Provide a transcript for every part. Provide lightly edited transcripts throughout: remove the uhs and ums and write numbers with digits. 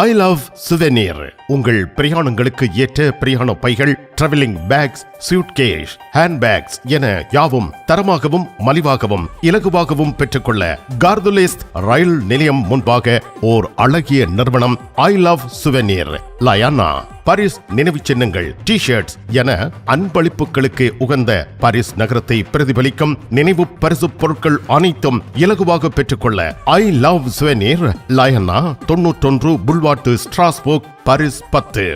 ஐ love souvenir. உங்கள் பிரயாணங்களுக்கு ஏற்ற பிரயாண பைகள், டிராவலிங் பேக்ஸ், சூட்கேஸ், ஹேண்ட்பேக்ஸ் என யாவும் தரமாகவும் மலிவாகவும் இலகுவாகவும் பெற்றுக்கொள்ள கார்துலேஸ் ரயில் நிலையம் முன்பாக ஓர் அழகிய நிறுவனம் ஐ லவ் சுவெனீர். லயானா பாரிஸ் நினைவு சின்னங்கள், டி ஷர்ட்ஸ் என அன்பளிப்புகளுக்கு உகந்த பாரிஸ் நகரத்தை பிரதிபலிக்கும் நினைவு பரிசு பொருட்கள் அனைத்தும் இலகுவாக பெற்றுக்கொள்ள ஐ லவ் சுவெனீர், லயானா 91 புல்வார்ட் ஸ்ட்ராஸ்போர்க், பாரிஸ் 10.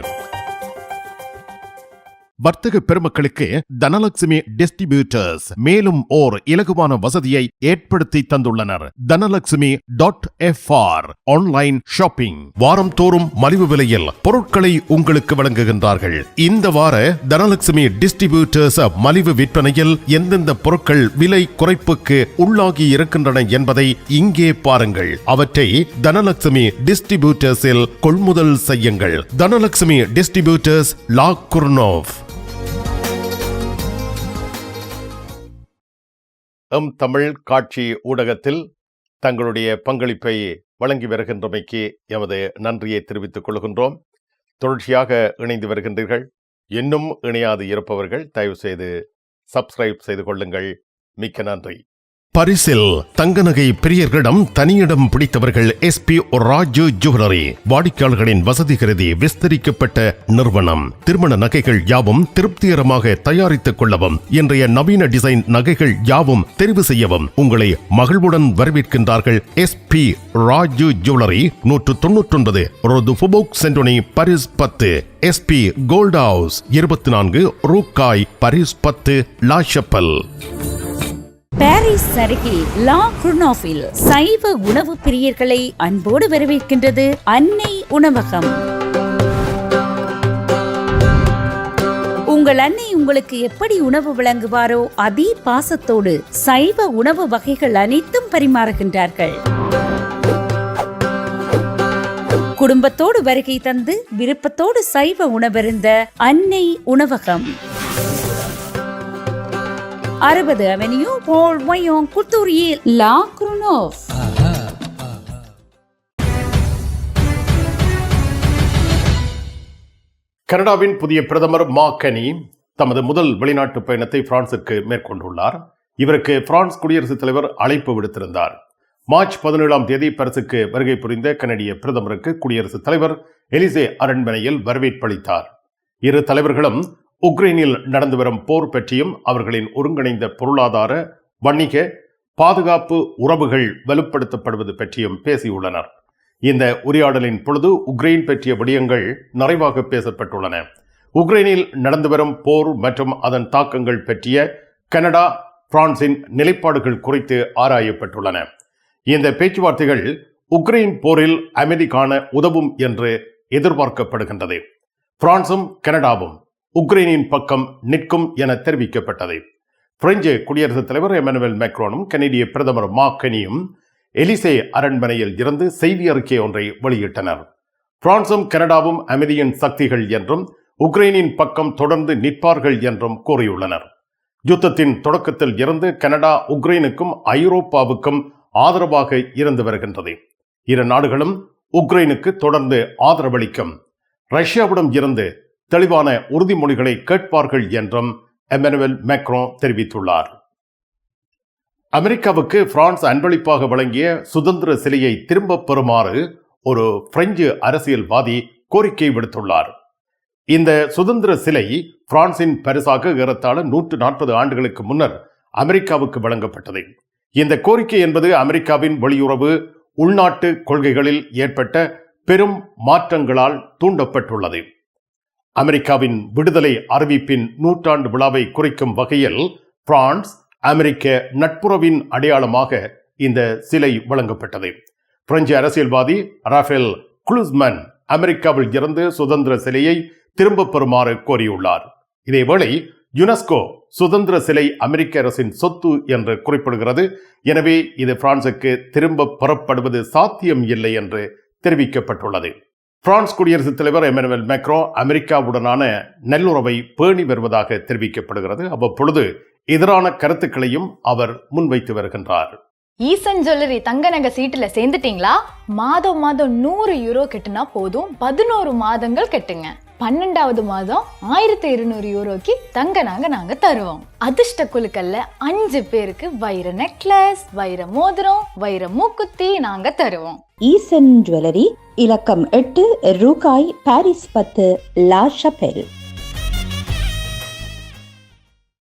வர்த்தக பெருமக்களுக்கு தனலட்சுமி டிஸ்ட்ரிபியூட்டர்ஸ் மேலும் ஓர் இலகுவான வசதியை ஏற்படுத்தி தந்துள்ளனர். தனலட்சுமி.fr ஆன்லைன் ஷாப்பிங். வாரம் தோறும் மலிவு விலையில் பொருட்களை உங்களுக்கு வழங்குகின்றார்கள். இந்த வார தனலட்சுமி டிஸ்ட்ரிபியூட்டர்ஸ் மலிவு விற்பனையில் எந்தெந்த பொருட்கள் விலை குறைப்புக்கு உள்ளாகி இருக்கின்றன என்பதை இங்கே பாருங்கள். அவற்றை தனலட்சுமி டிஸ்ட்ரிபியூட்டர்ஸில் கொள்முதல் செய்யுங்கள். தனலட்சுமி டிஸ்ட்ரிபியூட்டர்ஸ், லா குர்னோவ். தமிழ் காட்சி ஊடகத்தில் தங்களுடைய பங்களிப்பை வழங்கி வருகின்றமைக்கு எமது நன்றியை தெரிவித்துக் கொள்கின்றோம். தொடர்ச்சியாக இணைந்து வருகின்றீர்கள். இன்னும் இணையாது இருப்பவர்கள் தயவு செய்து சப்ஸ்கிரைப் செய்து கொள்ளுங்கள். மிக்க நன்றி. பரிசில் தங்க நகை பிரியர்களிடம் தனியிடம் பிடித்தவர்கள் SP ராஜு ஜுவல்லரி. வாடிக்கையாளர்களின் வசதி கருதி விஸ்தரிக்கப்பட்ட நிறுவனம். திருமண நகைகள் யாவும் திருப்திகரமாக தயாரித்துக் கொள்ளவும், இன்றைய நவீன டிசைன் நகைகள் யாவும் தெரிவு செய்யவும் உங்களை மகிழ்வுடன் வரவேற்கின்றார்கள். SP Raju jewellery, 199 rue du Faubourg Saint Denis, Paris 10. SP gold house, 24 rue Cail, Paris 10, La Chapelle. Paris அருகே லா குர்னோவில் சைவ உணவு பிரியர்களை அன்போடு வரவேற்கின்றது அன்னை உணவகம். உங்கள் அன்னை உங்களுக்கு எப்படி உணவு வழங்குவாரோ அதே பாசத்தோடு சைவ உணவு வகைகள் அனைத்தும் பரிமாறுகின்றார்கள். குடும்பத்தோடு வருகை தந்து விருப்பத்தோடு சைவ உணவருந்த அன்னை உணவகம். 60 அவென்யூ பால் வயோங், குத்தூரியில், லா குர்னோவ். கனடாவின் புதிய பிரதமர் மார்க் கனி தமது முதல் வெளிநாட்டு பயணத்தை பிரான்சிற்கு மேற்கொண்டுள்ளார். இவருக்கு பிரான்ஸ் குடியரசுத் தலைவர் அழைப்பு விடுத்திருந்தார். மார்ச் 17ஆம் தேதி பாரிஸுக்கு வருகை புரிந்த கனடிய பிரதமருக்கு குடியரசுத் தலைவர் எலிசே அரண்மனையில் வரவேற்பளித்தார். இரு தலைவர்களும் உக்ரைனில் நடந்து வரும் போர் பற்றியும் அவர்களின் ஒருங்கிணைந்த பொருளாதார, வணிக, பாதுகாப்பு உறவுகள் வலுப்படுத்தப்படுவது பற்றியும் பேசியுள்ளனர். இந்த உரையாடலின் பொழுது உக்ரைன் பற்றிய விடயங்கள் நிறைவாக பேசப்பட்டுள்ளன. உக்ரைனில் நடந்து வரும் போர் மற்றும் அதன் தாக்கங்கள் பற்றிய கனடா, பிரான்சின் நிலைப்பாடுகள் குறித்து ஆராயப்பட்டுள்ளன. இந்த பேச்சுவார்த்தைகள் உக்ரைன் போரில் அமைதி காண உதவும் என்று எதிர்பார்க்கப்படுகின்றது. பிரான்சும் கனடாவும் உக்ரைனின் பக்கம் நிற்கும் என தெரிவிக்கப்பட்டது. பிரெஞ்சு குடியரசுத் தலைவர் எமனுவல் மேக்ரோனும் கனடிய பிரதமர் மார்க் கனியும் எலிசே அரண்மனையில் இருந்து செய்தி அறிக்கை ஒன்றை வெளியிட்டனர். பிரான்சும் கனடாவும் அமைதியின் சக்திகள் என்றும் உக்ரைனின் பக்கம் தொடர்ந்து நிற்பார்கள் என்றும் கூறியுள்ளனர். யுத்தத்தின் தொடக்கத்தில் இருந்து கனடா உக்ரைனுக்கும் ஐரோப்பாவுக்கும் ஆதரவாக இருந்து வருகின்றது. இரு நாடுகளும் உக்ரைனுக்கு தொடர்ந்து ஆதரவளிக்கும். ரஷ்யாவிடம் இருந்து தெளிவான உறுதிமொழிகளை கேட்பார்கள் என்றும் எமனுவல் மேக்ரோ தெரிவித்துள்ளார். அமெரிக்காவுக்கு பிரான்ஸ் அன்பளிப்பாக வழங்கிய சுதந்திர சிலையை திரும்பப் பெறுமாறு ஒரு பிரெஞ்சு அரசியல்வாதி கோரிக்கை விடுத்துள்ளார். இந்த சுதந்திர சிலை பிரான்சின் பரிசாக ஏறத்தாழ 140 ஆண்டுகளுக்கு முன்னர் அமெரிக்காவுக்கு வழங்கப்பட்டது. இந்த கோரிக்கை என்பது அமெரிக்காவின் வெளியுறவு, உள்நாட்டு கொள்கைகளில் ஏற்பட்ட பெரும் மாற்றங்களால் தூண்டப்பட்டுள்ளது. அமெரிக்காவின் விடுதலை அறிவிப்பின் 100ஆண்டு விழாவை குறிக்கும் வகையில் பிரான்ஸ் அமெரிக்க நட்புறவின் அடையாளமாக இந்த சிலை வழங்கப்பட்டது. பிரெஞ்சு அரசியல்வாதி ராஃபேல் குளுஸ்மன் அமெரிக்காவில் இருந்து சுதந்திர சிலையை திரும்பப் பெறுமாறு கோரியுள்ளார். இதேவேளை யுனெஸ்கோ சுதந்திர சிலை அமெரிக்க அரசின் சொத்து என்று குறிப்பிடுகிறது. எனவே இது பிரான்சுக்கு திரும்ப பெறப்படுவது சாத்தியம் இல்லை என்று தெரிவிக்கப்பட்டுள்ளது. பிரான்ஸ் குடியரசுத் தலைவர் எமனுவல் மேக்ரோ அமெரிக்காவுடனான நல்லுறவை பேணி வருவதாக தெரிவிக்கப்படுகிறது. அவ்வப்பொழுது எதிரான கருத்துக்களையும் அவர் முன்வைத்து வருகின்றார். ஈசன் ஜுவல்லரி தங்க நகை சீட்டுல சேர்ந்துட்டீங்களா? மாதம் மாதம் 100 யூரோ கட்டுனா போதும், 11 மாதங்கள் கட்டுங்க. 12வது மாதம் 1200 யூரோக்கு தங்க நகை நாங்க தருவோம். அதிர்ஷ்ட குலுக்கல்ல 5 பேருக்கு வைர நெக்லஸ், வைர மோதிரம், வைர மூக்குத்தி நாங்க தருவோம். ஈசன் ஜுவல்லரி, இலக்கம் 8, ரூகாய், பாரிஸ் 10, லா ஷபெல்.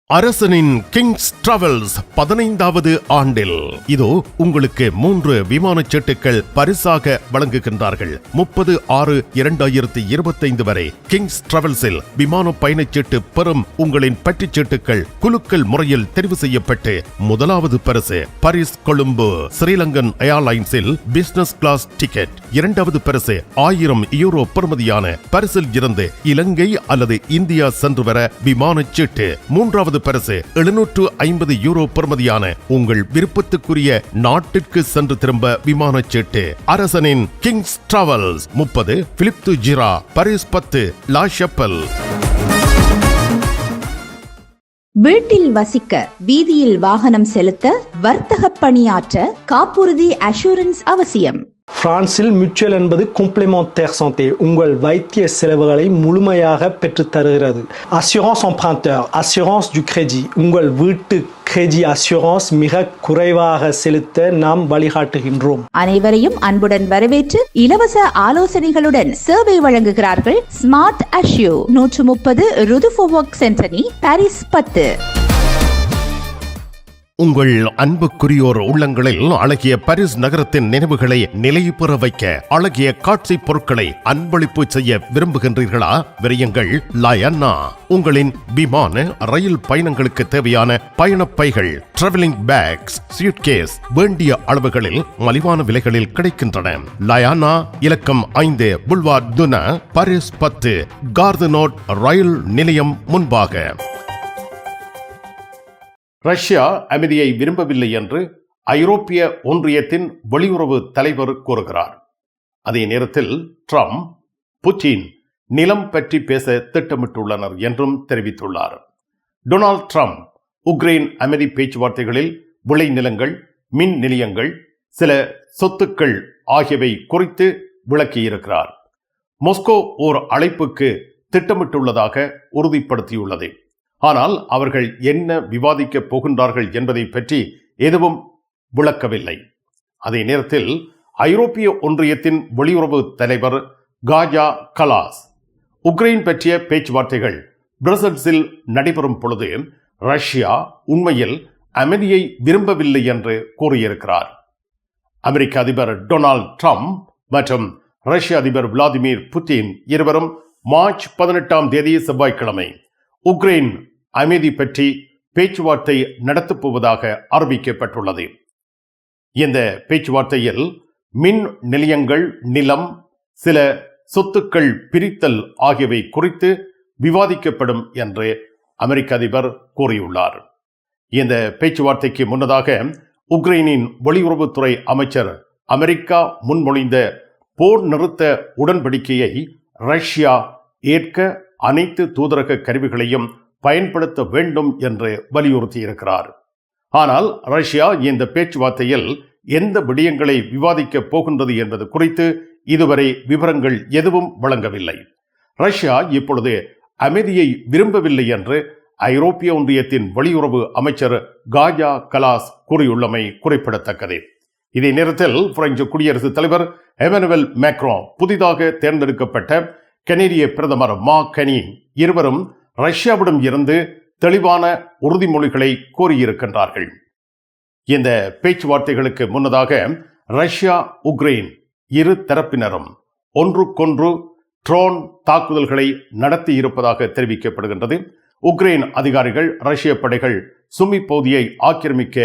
அரசனின் கிங்ஸ் டிராவல்ஸ் 15வது ஆண்டில் இதோ உங்களுக்கு 3 விமானச் சீட்டுகள் பரிசாக வழங்குகின்றார்கள். 30/6/2025 வரை கிங்ஸ் டிராவல்ஸில் விமான பயணச்சீட்டு பெறும் உங்களின் பற்றுச்சீட்டுகள் குலுக்கல் முறையில் தெரிவு செய்யப்பட்டு முதலாவது பரிசு பாரிஸ் கொழும்பு ஸ்ரீலங்கன் ஏர்லைன்ஸில் பிசினஸ் கிளாஸ் டிக்கெட், 2வது பரிசு 1000 யூரோ பெறுமதியான பரிசில் இருந்து இலங்கை அல்லது இந்தியா சென்று வர விமானச் சீட்டு, 3வது பரிசு 750 யூரோ பெறுமதியான உங்கள் விருப்பத்துக்குரிய நாட்டிற்கு சென்று திரும்ப விமானச் சீட்டு. அரசனின் கிங்ஸ் டிராவல்ஸ் 30 பிலிப் து ஜிரா, பாரிஸ் 10, லா ஷப்பல். வீட்டில் வசிக்க, வீதியில் வாகனம் செலுத்த, வர்த்தக பணியாற்ற காப்புறுதி அஷூரன்ஸ் அவசியம். பிரான்சில் மியூச்சுவல் என்பது காம்ப்ளிமெண்டாire santé, உங்கள் வைத்திய செலவுகளை முழுமையாக பெற்றுத் தருகிறது. Assurance emprunteur, assurance du crédit, உங்கள் வீட்டு கிரெடிட் அஷூரன்ஸ் மிக குறைவாக செலுத்த நாம் வழிகாட்டுகின்றோம். அனைவரையும் அன்புடன் வரவேற்று இலவச ஆலோசனைகளுடன் சேவை வழங்குகிறார்கள் ஸ்மார்ட் அஷ்யூ, 130 ருதுஃபோவொக் சென்டனி, பாரிஸ் 10. உங்கள் அன்புக்குரியோர் உள்ளங்களில் அழகிய பாரிஸ் நகரத்தின் நினைவுகளை நிலைபெற வைக்க அழகிய காட்சி பொருட்களை அன்பளிப்பு செய்ய விரும்புகின்றீர்களா? விரையுங்கள் லயன்னா. உங்களின் விமான ரயில் பயணங்களுக்கு தேவையான பயணப்பைகள், டிராவலிங் பேக்ஸ், சூட்கேஸ் வேண்டிய அளவுகளில் மலிவான விலைகளில் கிடைக்கின்றன. லயானா, இலக்கம் 5 புல்வார்ட் துனா, பாரிஸ் 10, கார்தனோட் ரயில் நிலையம் முன்பாக. ரஷ்யா அமைதியை விரும்பவில்லை என்று ஐரோப்பிய ஒன்றியத்தின் வெளியுறவு தலைவர் கூறுகிறார். அதே நேரத்தில் ட்ரம்ப், புட்டின் நிலம் பற்றி பேச திட்டமிட்டுள்ளனர் என்றும் தெரிவித்துள்ளார். டொனால்ட் ட்ரம்ப் உக்ரைன் அமைதி பேச்சுவார்த்தைகளில் விளைநிலங்கள், மின் நிலையங்கள், சில சொத்துக்கள் ஆகியவை குறித்து விளக்கியிருக்கிறார். மாஸ்கோ ஓர் அழைப்புக்கு திட்டமிட்டுள்ளதாக உறுதிப்படுத்தியுள்ளது. ஆனால் அவர்கள் என்ன விவாதிக்கப் போகின்றார்கள் என்பதை பற்றி எதுவும் விளக்கவில்லை. அதே நேரத்தில் ஐரோப்பிய ஒன்றியத்தின் வெளியுறவு தலைவர் காஜா கலாஸ் உக்ரைன் பற்றிய பேச்சுவார்த்தைகள் பிரசல்ஸில் நடைபெறும் பொழுது ரஷ்யா உண்மையில் அமைதியை விரும்பவில்லை என்று கூறியிருக்கிறார். அமெரிக்க அதிபர் டொனால்ட் ட்ரம்ப் மற்றும் ரஷ்ய அதிபர் விளாடிமிர் புட்டின் இருவரும் மார்ச் 18ஆம் தேதி செவ்வாய்க்கிழமை உக்ரைன் அமைதி பற்றி பேச்சுவார்த்தை நடத்தப்போவதாக அறிவிக்கப்பட்டுள்ளது. இந்த பேச்சுவார்த்தையில் மின் நிலையங்கள், நிலம், சில சொத்துக்கள் பிரித்தல் ஆகியவை குறித்து விவாதிக்கப்படும் என்று அமெரிக்க அதிபர் கூறியுள்ளார். இந்த பேச்சுவார்த்தைக்கு முன்னதாக உக்ரைனின் வெளியுறவுத்துறை அமைச்சர் அமெரிக்கா முன்மொழிந்த போர் நிறுத்த உடன்படிக்கையை ரஷ்யா ஏற்க அனைத்து தூதரக கருவிகளையும் பயன்படுத்த வேண்டும் என்று வலியுறுத்தியிருக்கிறார். ஆனால் ரஷ்யா இந்த பேச்சுவார்த்தையில் எந்த விடயங்களை விவாதிக்கப் போகின்றது என்பது குறித்து இதுவரை விவரங்கள் எதுவும் வழங்கவில்லை. ரஷ்யா இப்பொழுது அமைதியை விரும்பவில்லை என்று ஐரோப்பிய ஒன்றியத்தின் வெளியுறவு அமைச்சர் காஜா கலாஸ் கூறியுள்ளமை குறிப்பிடத்தக்கது. இதே நேரத்தில் பிரெஞ்சு குடியரசுத் தலைவர் எமனுவல் மேக்ரோ, புதிதாக தேர்ந்தெடுக்கப்பட்ட கனேடிய பிரதமர் மாக்கனி இருவரும் ரஷ்யாவிடம் இருந்து தெளிவான உறுதிமொழிகளை கோரியிருக்கின்றார்கள். இந்த பேச்சுவார்த்தைகளுக்கு முன்னதாக ரஷ்யா, உக்ரைன் இரு தரப்பினரும் ஒன்றுக்கொன்று ட்ரோன் தாக்குதல்களை நடத்தி இருப்பதாக தெரிவிக்கப்படுகின்றது. உக்ரைன் அதிகாரிகள் ரஷ்ய படைகள் சுமி பகுதியை ஆக்கிரமிக்க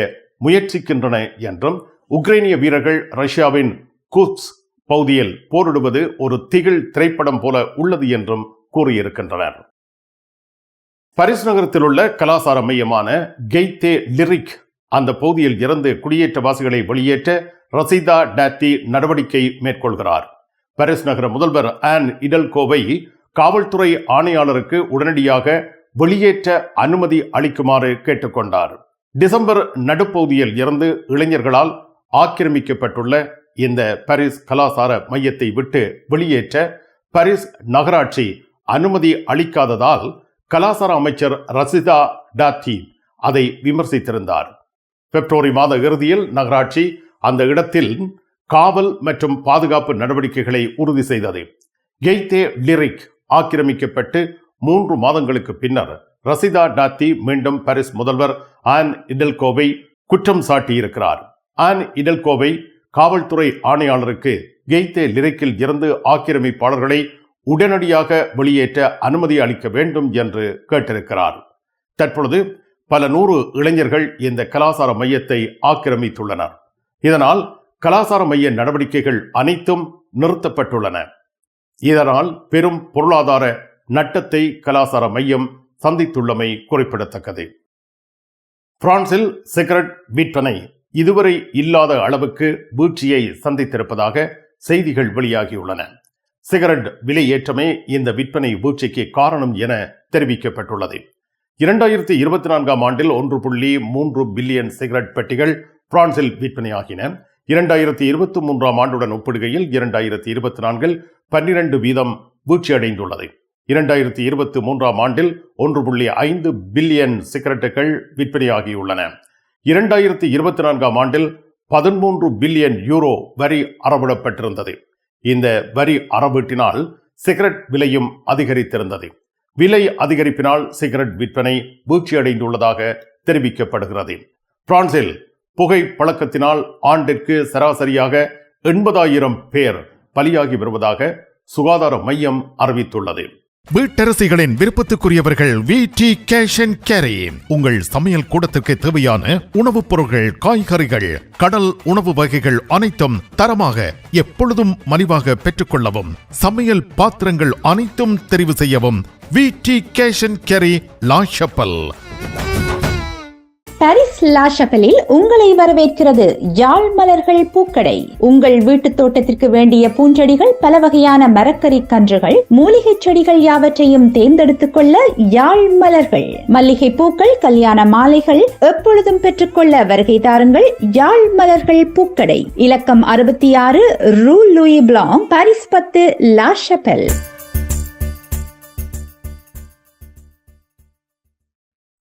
முயற்சிக்கின்றன என்றும், உக்ரைனிய வீரர்கள் ரஷ்யாவின் குட்ஸ் பகுதியில் போரிடுவது ஒரு திகில் திரைப்படம் போல உள்ளது என்றும் கூறியிருக்கின்றனர். பாரிஸ் நகரத்தில் உள்ள கலாசார மையமான கெய்தே லிரிக் அந்த பகுதியில் இருந்து குடியேற்றவாசிகளை வெளியேற்ற ரசிதா டாத்தி நடவடிக்கை மேற்கொள்கிறார். பாரிஸ் நகர முதல்வர் ஆன் இடல்கோவை காவல்துறை ஆணையாளருக்கு உடனடியாக வெளியேற்ற அனுமதி அளிக்குமாறு கேட்டுக்கொண்டார். டிசம்பர் நடுப்பகுதியில் இருந்து இளைஞர்களால் ஆக்கிரமிக்கப்பட்டுள்ள இந்த பாரிஸ் கலாசார மையத்தை விட்டு வெளியேற்ற பாரிஸ் நகராட்சி அனுமதி அளிக்காததால் கலாசார அமைச்சர் ரசிதா டாத்தி அதை விமர்சித்திருந்தார். பிப்ரவரி மாத இறுதியில் நகராட்சி அந்த இடத்தில் காவல் மற்றும் பாதுகாப்பு நடவடிக்கைகளை உறுதி செய்தது. கெய்தே லிரிக் ஆக்கிரமிக்கப்பட்டு 3 மாதங்களுக்கு பின்னர் ரசிதா டாத்தி மீண்டும் பாரிஸ் முதல்வர் ஆன் இடல்கோவை குற்றம் சாட்டியிருக்கிறார். ஆன் இடல்கோவை காவல்துறை ஆணையாளருக்கு கெய்தே லிரிக்கில் இருந்து ஆக்கிரமிப்பாளர்களை உடனடியாக வெளியேற்ற அனுமதி அளிக்க வேண்டும் என்று கேட்டிருக்கிறார். தற்பொழுது பல 100 இளைஞர்கள் இந்த கலாசார மையத்தை ஆக்கிரமித்துள்ளனர். இதனால் கலாசார மைய நடவடிக்கைகள் அனைத்தும் நிறுத்தப்பட்டுள்ளன. இதனால் பெரும் பொருளாதார நட்டத்தை கலாசார மையம் சந்தித்துள்ளமை குறிப்பிடத்தக்கது. பிரான்சில் சிகரெட் விற்பனை இதுவரை இல்லாத அளவுக்கு வீழ்ச்சியை சந்தித்திருப்பதாக செய்திகள் வெளியாகியுள்ளன. சிகரெட் விலை ஏற்றமே இந்த விற்பனை வீழ்ச்சிக்கு காரணம் என தெரிவிக்கப்பட்டுள்ளது. 2024ஆம் ஆண்டில் 1.3 பில்லியன் சிகரெட் பெட்டிகள் பிரான்சில் விற்பனையாகின. 2023ஆம் ஆண்டுடன் ஒப்பிடுகையில் 2024இல் 12% வீழ்ச்சியடைந்துள்ளது. 2023ஆம் ஆண்டில் 1.5 பில்லியன் சிகரெட்டுகள் விற்பனையாகியுள்ளன. 2024ஆம் ஆண்டில் 13 பில்லியன் யூரோ வரி அறவிடப்பட்டிருந்தது. இந்த வரி அறவீட்டினால் சிகரெட் விலையும் அதிகரித்திருந்தது. விலை அதிகரிப்பினால் சிகரெட் விற்பனை வீழ்ச்சியடைந்துள்ளதாக தெரிவிக்கப்படுகிறது. பிரான்சில் புகை பழக்கத்தினால் ஆண்டிற்கு சராசரியாக 80,000 பேர் பலியாகி வருவதாக சுகாதார மையம் அறிவித்துள்ளது. வீட்டரசிகளின் விருப்பத்துக்குரியவர்கள் விடி கேஷ் அண்ட் கேரி. உங்கள் சமையல் கூடத்திற்கு தேவையான உணவுப் பொருட்கள், காய்கறிகள், கடல் உணவு வகைகள் அனைத்தும் தரமாக எப்பொழுதும் மலிவாக பெற்றுக்கொள்ளவும், சமையல் பாத்திரங்கள் அனைத்தும் தெரிவு செய்யவும் VT cash and carry La Chapelle. Paris La ஷப்பலில் உங்களை வரவேற்கிறது யாழ் மலர்கள் பூக்கடை. உங்கள் வீட்டு தோட்டத்திற்கு வேண்டிய பூஞ்செடிகள், பல வகையான மரக்கறி கன்றுகள், மூலிகை செடிகள் யாவற்றையும் தேர்ந்தெடுத்துக் கொள்ள யாழ் மலர்கள். மல்லிகை பூக்கள், கல்யாண மாலைகள் எப்பொழுதும் பெற்றுக்கொள்ள வருகை தாருங்கள் யாழ் மலர்கள் பூக்கடை. இலக்கம் 66 ரூ லூயி பிளாங், பாரிஸ் 10, லா ஷப்பல்.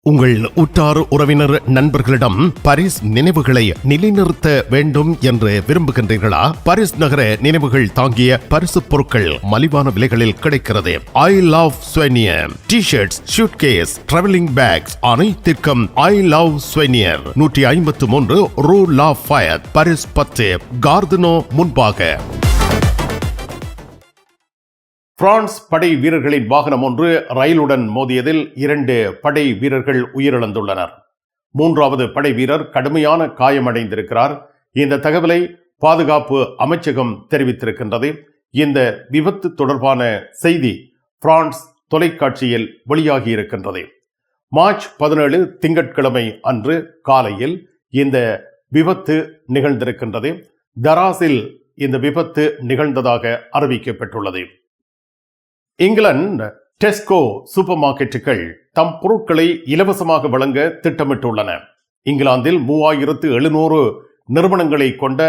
உங்கள் உற்றார் உறவினர் நண்பர்களிடம் பாரிஸ் நினைவுகளை நிலைநிறுத்த வேண்டும் என்று விரும்புகின்றீர்களா? பாரிஸ் நகர நினைவுகள் தாங்கிய பரிசு பொருட்கள் மலிவான விலைகளில் கிடைக்கிறது. I love souvenir T-shirts, suitcase, travelling packs அனைத்திற்கும் ஐ லவ் ஸ்வெனியர். 153 ரூ லா ஃபயத், பாரிஸ் 10, கார்தனோ முன்பாக. பிரான்ஸ் படை வீரர்களின் வாகனம் ஒன்று ரயிலுடன் மோதியதில் 2 படை வீரர்கள் உயிரிழந்துள்ளனர். 3வது படை வீரர் கடுமையான காயமடைந்திருக்கிறார். இந்த தகவலை பாதுகாப்பு அமைச்சகம் தெரிவித்திருக்கின்றது. இந்த விபத்து தொடர்பான செய்தி பிரான்ஸ் தொலைக்காட்சியில் வெளியாகி இருக்கின்றது. மார்ச் 17 திங்கட்கிழமை அன்று காலையில் இந்த விபத்து நிகழ்ந்திருக்கின்றது. தராஸில் இந்த விபத்து நிகழ்ந்ததாக அறிவிக்கப்பட்டுள்ளது. இங்கிலாந்து டெஸ்கோ சூப்பர் மார்க்கெட்டுகள் தம் பொருட்களை இலவசமாக வழங்க திட்டமிட்டுள்ளன. இங்கிலாந்தில் 3700 நிறுவனங்களை கொண்ட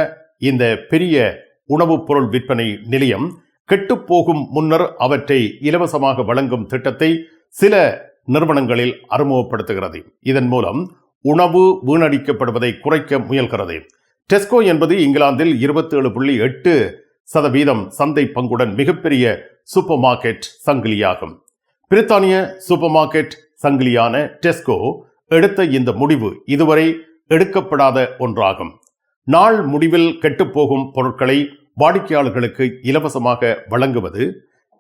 இந்த பெரிய உணவுப் பொருள் விற்பனை நிலையம் கெட்டுப்போகும் முன்னர் அவற்றை இலவசமாக வழங்கும் திட்டத்தை சில நிறுவனங்களில் அறிமுகப்படுத்துகிறது. இதன் மூலம் உணவு வீணடிக்கப்படுவதை குறைக்க முயல்கிறது. டெஸ்கோ என்பது இங்கிலாந்தில் 27.8% சந்தை பங்குடன் மிகப்பெரிய சூப்பர் மார்க்கெட் சங்கிலியாகும். பிரித்தானிய சூப்பர் மார்க்கெட் சங்கிலியான டெஸ்கோ எடுத்த இந்த முடிவு இதுவரை எடுக்கப்படாத ஒன்றாகும். நாள் முடிவில் கெட்டுப்போகும் பொருட்களை வாடிக்கையாளர்களுக்கு இலவசமாக வழங்குவது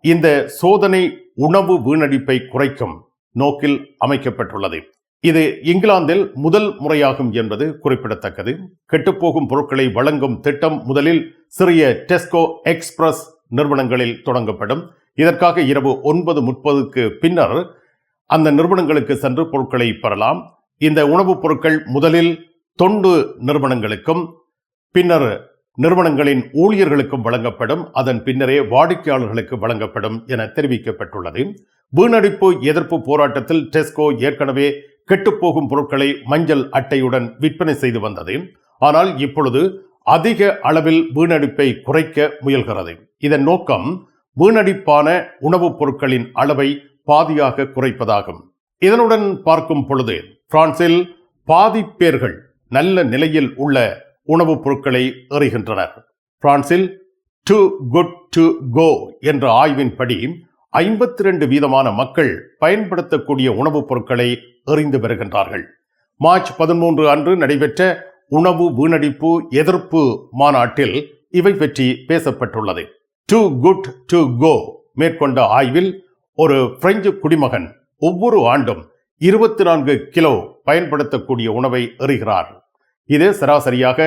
இந்த சோதனை உணவு வீணடிப்பை குறைக்கும் நோக்கில் அமைக்கப்பட்டுள்ளது. இது இங்கிலாந்தில் முதல் முறையாகும் என்பது குறிப்பிடத்தக்கது. கெட்டுப்போகும் பொருட்களை வழங்கும் திட்டம் முதலில் சிறிய டெஸ்கோ எக்ஸ்பிரஸ் நிறுவனங்களில் தொடங்கப்படும். இதற்காக இரவு 9:30க்கு பின்னர் அந்த நிறுவனங்களுக்கு சென்று பொருட்களை பெறலாம். இந்த உணவுப் பொருட்கள் முதலில் தொண்டு நிறுவனங்களுக்கும் பின்னர் நிறுவனங்களின் ஊழியர்களுக்கும் வழங்கப்படும். அதன் பின்னரே வாடிக்கையாளர்களுக்கு வழங்கப்படும் என தெரிவிக்கப்பட்டுள்ளது. வீணடிப்பு எதிர்ப்பு போராட்டத்தில் டெஸ்கோ ஏற்கனவே கெட்டுப்போகும் பொருட்களை மஞ்சள் அட்டையுடன் விற்பனை செய்து வந்தது. ஆனால் இப்பொழுது அதிக அளவில் வீணடிப்பை குறைக்க முயல்கிறது. இதன் நோக்கம் வீணடிப்பான உணவுப் பொருட்களின் அளவை பாதியாக குறைப்பதாகும். இதனுடன் பார்க்கும் பொழுது பிரான்சில் பாதி பேர்கள் நல்ல நிலையில் உள்ள உணவுப் பொருட்களை எறிகின்றனர். பிரான்சில் டு குட் டு கோ என்ற ஆய்வின்படி 52% மக்கள் பயன்படுத்தக்கூடிய உணவுப் பொருட்களை எறிந்து வருகின்றார்கள். மார்ச் 13 அன்று நடைபெற்ற உணவு வீணடிப்பு எதிர்ப்பு மாநாட்டில் இவை பற்றி பேசப்பட்டுள்ளது. டு குட் டு கோ மேற்கொண்ட ஆய்வில் ஒரு பிரெஞ்சு குடிமகன் ஒவ்வொரு ஆண்டும் 24 கிலோ பயன்படுத்தக்கூடிய உணவை எறிகிறார். இது சராசரியாக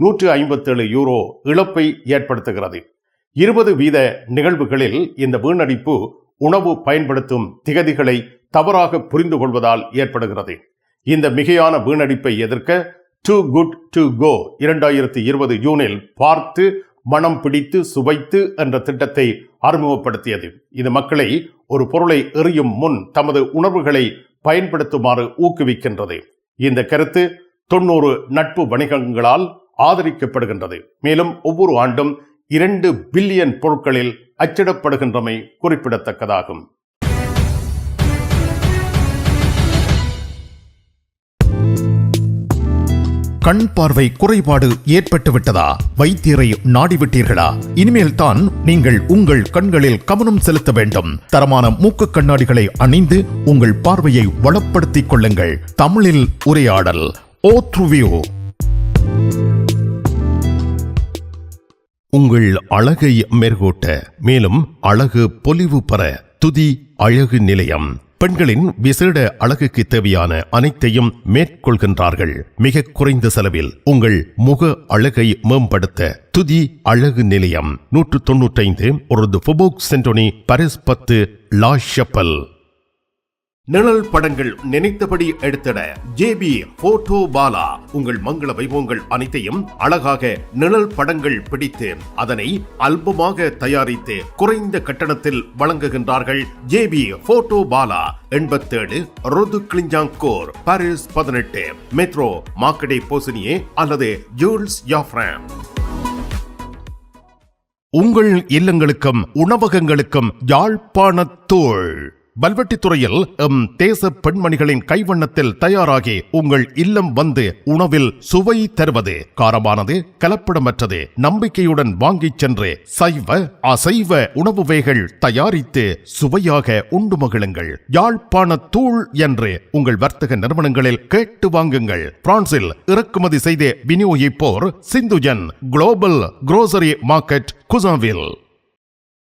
157 யூரோ இழப்பை ஏற்படுத்துகிறது. 20% நிகழ்வுகளில் இந்த வீணடிப்பு உணவு பயன்படுத்தும் திகதிகளை தவறாக புரிந்து கொள்வதால் ஏற்படுகிறது. இந்த மிகையான வீணடிப்பை எதிர்க்க டு குட் டு கோ 2020 ஜூனில் பார்த்து மனம் பிடித்து சுவைத்து என்ற திட்டத்தை அறிமுகப்படுத்தியது. இது மக்களை ஒரு பொருளை எறியும் முன் தமது உணர்வுகளை பயன்படுத்துமாறு ஊக்குவிக்கின்றது. இந்த கருத்து 90 நட்பு வணிகங்களால் ஆதரிக்கப்படுகின்றது. மேலும் ஒவ்வொரு ஆண்டும் 2 பில்லியன் பொருட்களில் அச்சிடப்படுகின்றமை குறிப்பிடத்தக்கதாகும். கண் பார்வை குறைபாடு ஏற்பட்டுவிட்டதா? வைத்தியரை நாடிவிட்டீர்களா? இனிமேல் தான் நீங்கள் உங்கள் கண்களில் கவனம் செலுத்த வேண்டும். தரமான மூக்கு கண்ணாடிகளை அணிந்து உங்கள் பார்வையை வளப்படுத்திக் கொள்ளுங்கள். தமிழில் உரையாடல் ஓத்ருவியோ. உங்கள் அழகை மெருகூட்ட, மேலும் அழகு பொலிவு பெற துதி அழகு நிலையம் பெண்களின் விசேட அழகுக்கு தேவையான அனைத்தையும் மேற்கொள்கின்றார்கள். மிக குறைந்த செலவில் உங்கள் முக அழகை மேம்படுத்த துதி அழகு நிலையம் 195 ஒரு ஃபோபோக் சென்டோனி பாரிஸ் 10 லா ஷப்பல். நிழல் படங்கள் நினைத்தபடி எடுத்திட ஜேபி போட்டோ பாலா. உங்கள் மங்கள வைபவங்கள் அனைத்தையும் அழகாக நிழல் படங்கள் பிடித்து அதனை ஆல்பமாக தயாரித்து குறைந்த கட்டணத்தில் வழங்குகின்றார்கள். JP photo Bala 87 rue de Clignancourt Paris 18 metro Marcadet Poissonniers அல்லது ஜூல்ஸ் யாஃப்ரான். உங்கள் இல்லங்களுக்கும் உணவகங்களுக்கும் யாழ்ப்பாணத்தூள் வல்வெட்டித்துறையில் தேச பெண்மணிகளின் கைவண்ணத்தில் தயாராகி உங்கள் இல்லம் வந்து உணவில் சுவை தருவது. காரமானது, கலப்படமற்றது, நம்பிக்கையுடன் வாங்கிச் சென்று சைவ அசைவ உணவு வகைகள் தயாரித்து சுவையாக உண்டு மகிழுங்கள். யாழ்ப்பாண தூள் என்று உங்கள் வர்த்தக நிறுவனங்களில் கேட்டு வாங்குங்கள். பிரான்சில் இறக்குமதி செய்து விநியோகிப்போர் சிந்துஜன் குளோபல் குரோசரி மார்க்கெட் குசாவில்.